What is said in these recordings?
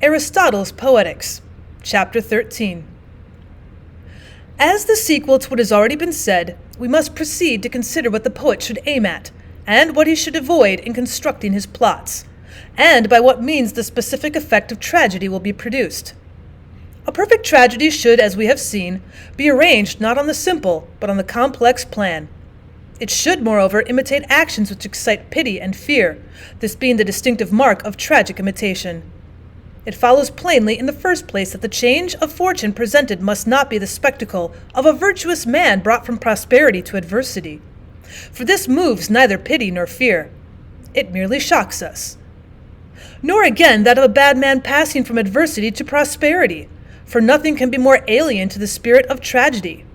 Aristotle's Poetics, Chapter 13. As the sequel to what has already been said, we must proceed to consider what the poet should aim at, and what he should avoid in constructing his plots, and by what means the specific effect of tragedy will be produced. A perfect tragedy should, as we have seen, be arranged not on the simple, but on the complex plan. It should, moreover, imitate actions which excite pity and fear, this being the distinctive mark of tragic imitation. It follows plainly in the first place that the change of fortune presented must not be the spectacle of a virtuous man brought from prosperity to adversity, for this moves neither pity nor fear. It merely shocks us. Nor again that of a bad man passing from adversity to prosperity, for nothing can be more alien to the spirit of tragedy.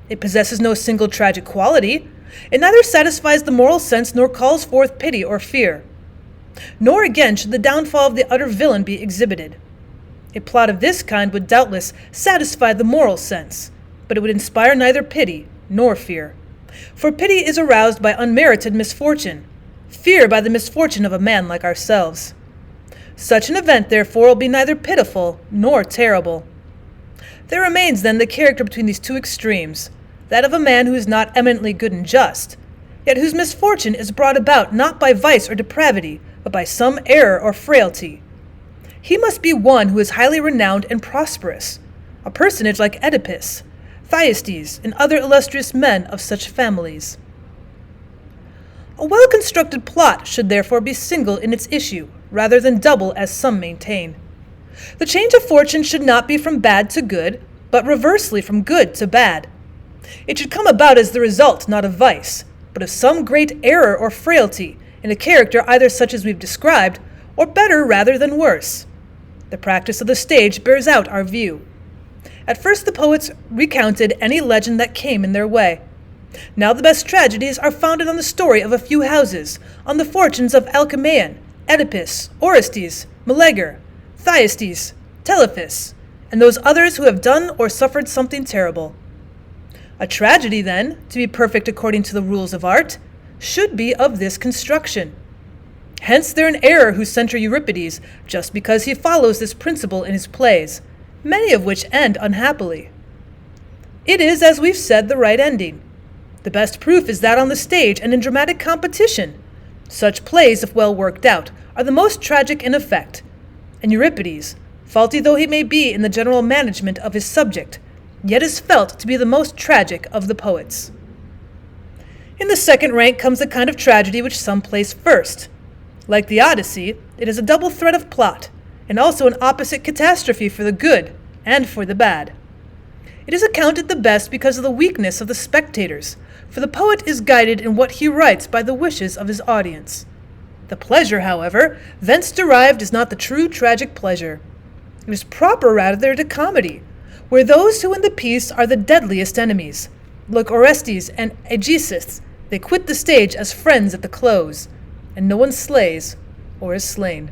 It possesses no single tragic quality. It neither satisfies the moral sense nor calls forth pity or fear. Nor again should the downfall of the utter villain be exhibited. A plot of this kind would doubtless satisfy the moral sense, but it would inspire neither pity nor fear. For pity is aroused by unmerited misfortune, fear by the misfortune of a man like ourselves. Such an event, therefore, will be neither pitiful nor terrible. There remains then the character between these two extremes, that of a man who is not eminently good and just, yet whose misfortune is brought about not by vice or depravity, but by some error or frailty. He must be one who is highly renowned and prosperous, a personage like Oedipus, Thyestes, and other illustrious men of such families. A well-constructed plot should therefore be single in its issue, rather than double as some maintain. The change of fortune should not be from bad to good, but reversely from good to bad. It should come about as the result not of vice, but of some great error or frailty in a character either such as we've described, or better rather than worse. The practice of the stage bears out our view. At first the poets recounted any legend that came in their way. Now the best tragedies are founded on the story of a few houses, on the fortunes of Alcmaeon, Oedipus, Orestes, Meleager, Thyestes, Telephus, and those others who have done or suffered something terrible. A tragedy, then, to be perfect according to the rules of art, should be of this construction. Hence they're in error who censure Euripides just because he follows this principle in his plays, many of which end unhappily. It is, as we've said, the right ending. The best proof is that on the stage and in dramatic competition. Such plays, if well worked out, are the most tragic in effect, and Euripides, faulty though he may be in the general management of his subject, yet is felt to be the most tragic of the poets. In the second rank comes the kind of tragedy which some place first. Like the Odyssey, it is a double thread of plot, and also an opposite catastrophe for the good and for the bad. It is accounted the best because of the weakness of the spectators, for the poet is guided in what he writes by the wishes of his audience. The pleasure, however, thence derived is not the true tragic pleasure. It is proper rather to comedy, where those who in the piece are the deadliest enemies, like Orestes and Aegisthus, they quit the stage as friends at the close, and no one slays or is slain.